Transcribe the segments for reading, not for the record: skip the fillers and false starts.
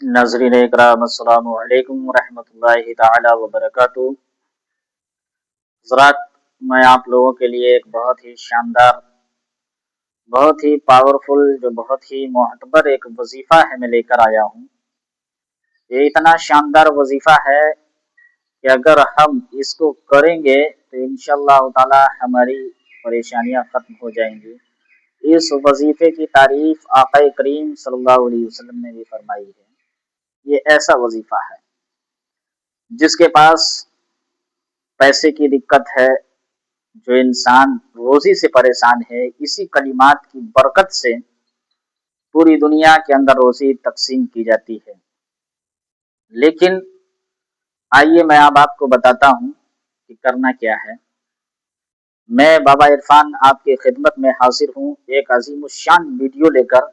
नाज़रीन इकराम अस्सलामु अलैकुम वरहमतुल्लाहि ताला वबरकातुहू। हज़रात, मैं आप लोगों के लिए एक बहुत ही शानदार, बहुत ही पावरफुल, जो बहुत ही मोअतबर एक वजीफ़ा है मैं लेकर आया हूँ। ये इतना शानदार वजीफ़ा है कि अगर हम इसको करेंगे तो इंशाअल्लाह ताला हमारी परेशानियाँ ख़त्म हो जाएंगी। इस वजीफ़े की तारीफ़ आक़ा करीम सल्लल्लाहु अलैहि वसल्लम ने भी फरमाई है। ये ऐसा वजीफ़ा है जिसके पास पैसे की दिक्कत है, जो इंसान रोज़ी से परेशान है, इसी कलिमात की बरकत से पूरी दुनिया के अंदर रोज़ी तक़सीम की जाती है। लेकिन आइए मैं अब आपको बताता हूँ कि करना क्या है। मैं बाबा इरफान आपकी खिदमत में हाजिर हूँ एक अज़ीमुश्शान वीडियो लेकर,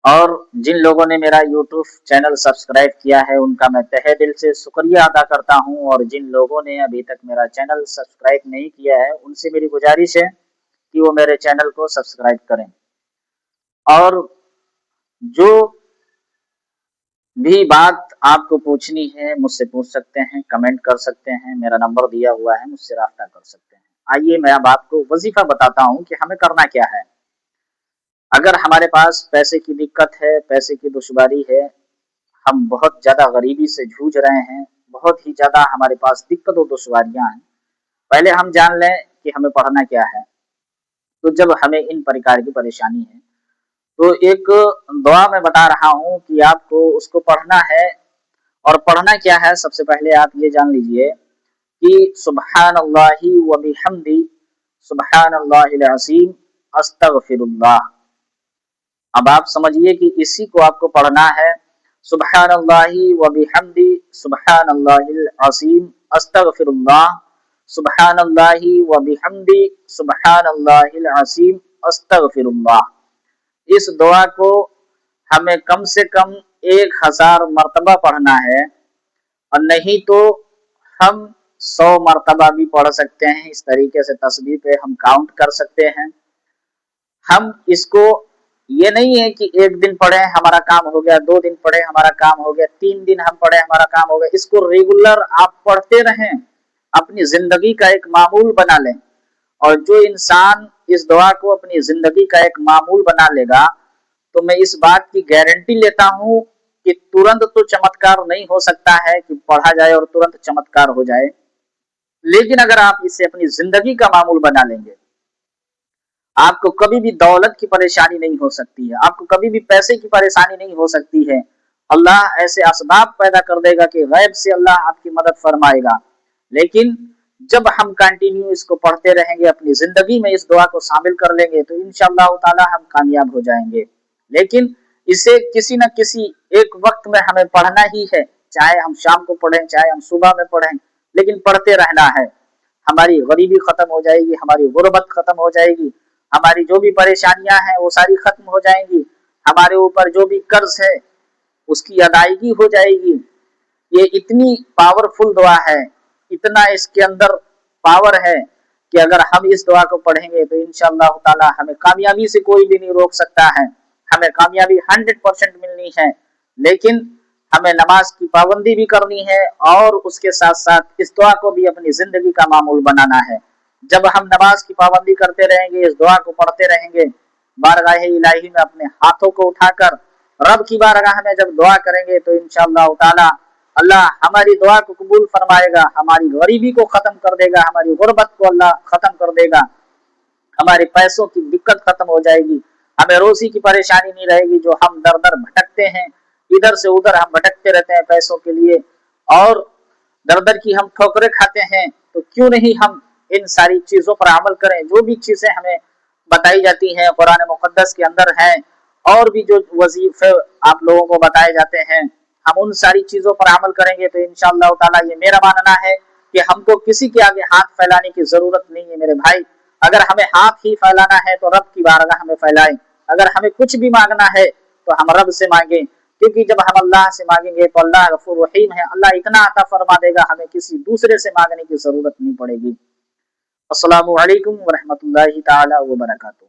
और जिन लोगों ने मेरा यूट्यूब चैनल सब्सक्राइब किया है उनका मैं तहे दिल से शुक्रिया अदा करता हूं, और जिन लोगों ने अभी तक मेरा चैनल सब्सक्राइब नहीं किया है उनसे मेरी गुजारिश है कि वो मेरे चैनल को सब्सक्राइब करें। और जो भी बात आपको पूछनी है मुझसे पूछ सकते हैं, कमेंट कर सकते हैं, मेरा नंबर दिया हुआ है, मुझसे राब्ता कर सकते हैं। आइए मैं अब आपको वजीफा बताता हूँ कि हमें करना क्या है। अगर हमारे पास पैसे की दिक्कत है, पैसे की दुश्वारी है, हम बहुत ज़्यादा गरीबी से जूझ रहे हैं, बहुत ही ज़्यादा हमारे पास दिक्कत और दुश्वारियाँ हैं, पहले हम जान लें कि हमें पढ़ना क्या है। तो जब हमें इन प्रकार की परेशानी है तो एक दुआ मैं बता रहा हूँ कि आपको उसको पढ़ना है। और पढ़ना क्या है, सबसे पहले आप ये जान लीजिए कि सुब्हानल्लाहि व बिहम्दी सुब्हानल्लाहिल अज़ीम अस्तगफिरुल्लाह। अब आप समझिए कि इसी को आपको पढ़ना है, सुब्हानल्लाहि व बिहम्दी सुब्हानल्लाहिल अज़ीम अस्तगफिरुल्लाह, सुब्हानल्लाहि व बिहम्दी सुब्हानल्लाहिल अज़ीम अस्तगफिरुल्लाह। इस दुआ को हमें कम से कम 1000 मरतबा पढ़ना है, और नहीं तो हम 100 मरतबा भी पढ़ सकते हैं। इस तरीके से तस्बीह पे हम काउंट कर सकते हैं। हम इसको ये नहीं है कि एक दिन पढ़े हमारा काम हो गया, 2 दिन पढ़े हमारा काम हो गया, 3 दिन हम पढ़े हमारा काम हो गया। इसको रेगुलर आप पढ़ते रहें, अपनी जिंदगी का एक मामूल बना लें। और जो इंसान इस दुआ को अपनी जिंदगी का एक मामूल बना लेगा, तो मैं इस बात की गारंटी लेता हूं कि तुरंत तो चमत्कार नहीं हो सकता है कि पढ़ा जाए और तुरंत चमत्कार हो जाए, लेकिन अगर आप इसे अपनी जिंदगी का मामूल बना लेंगे, आपको कभी भी दौलत की परेशानी नहीं हो सकती है, आपको कभी भी पैसे की परेशानी नहीं हो सकती है। अल्लाह ऐसे असबाब पैदा कर देगा कि गैब से अल्लाह आपकी मदद फरमाएगा। लेकिन जब हम कंटिन्यू इसको पढ़ते रहेंगे, अपनी जिंदगी में इस दुआ को शामिल कर लेंगे, तो इंशाअल्लाह ताला हम कामयाब हो जाएंगे। लेकिन इसे किसी न किसी एक वक्त में हमें पढ़ना ही है, चाहे हम शाम को पढ़ें, चाहे हम सुबह में पढ़ें, लेकिन पढ़ते रहना है। हमारी गरीबी खत्म हो जाएगी, हमारी गुर्बत खत्म हो जाएगी, हमारी जो भी परेशानियां हैं वो सारी खत्म हो जाएंगी, हमारे ऊपर जो भी कर्ज है उसकी अदायगी हो जाएगी। ये इतनी पावरफुल दुआ है, इतना इसके अंदर पावर है कि अगर हम इस दुआ को पढ़ेंगे तो इंशाअल्लाह ताला हमें कामयाबी से कोई भी नहीं रोक सकता है। हमें कामयाबी 100% मिलनी है, लेकिन हमें नमाज की पाबंदी भी करनी है, और उसके साथ साथ इस दुआ को भी अपनी जिंदगी का मामूल बनाना है। जब हम नमाज की पाबंदी करते रहेंगे, इस दुआ को पढ़ते रहेंगे, बारगाह इलाही में अपने हाथों को उठाकर रब की बारगाह में जब दुआ करेंगे, तो इंशाअल्लाह ताला अल्लाह हमारी दुआ को कबूल फरमाएगा, हमारी गरीबी को खत्म कर देगा, हमारी गुर्बत को अल्लाह खत्म कर देगा, हमारे पैसों की दिक्कत खत्म हो जाएगी, हमें रोजी की परेशानी नहीं रहेगी। जो हम दर दर भटकते हैं, इधर से उधर हम भटकते रहते हैं पैसों के लिए, और दर दर की हम ठोकरें खाते हैं, तो क्यों नहीं हम इन सारी चीजों पर अमल करें। जो भी चीजें हमें बताई जाती हैं कुरान मुकद्दस के अंदर है, और भी जो वजीफे आप लोगों को बताए जाते हैं, हम उन सारी चीजों पर अमल करेंगे तो इंशाअल्लाह ताला ये मेरा मानना है कि हमको किसी के आगे हाथ फैलाने की जरूरत नहीं है। मेरे भाई, अगर हमें हाथ ही फैलाना है तो रब की बारगाह में फैलाएं। अगर हमें कुछ भी मांगना है तो हम रब से मांगे, क्योंकि जब हम अल्लाह से मांगेंगे तो अल्लाह गफूर रहीम है, अल्लाह इतना अता फरमा देगा, हमें किसी दूसरे से मांगने की जरूरत नहीं पड़ेगी। अस्सलामु अलैकुम व रहमतुल्लाहि ताला व बरकातुहू।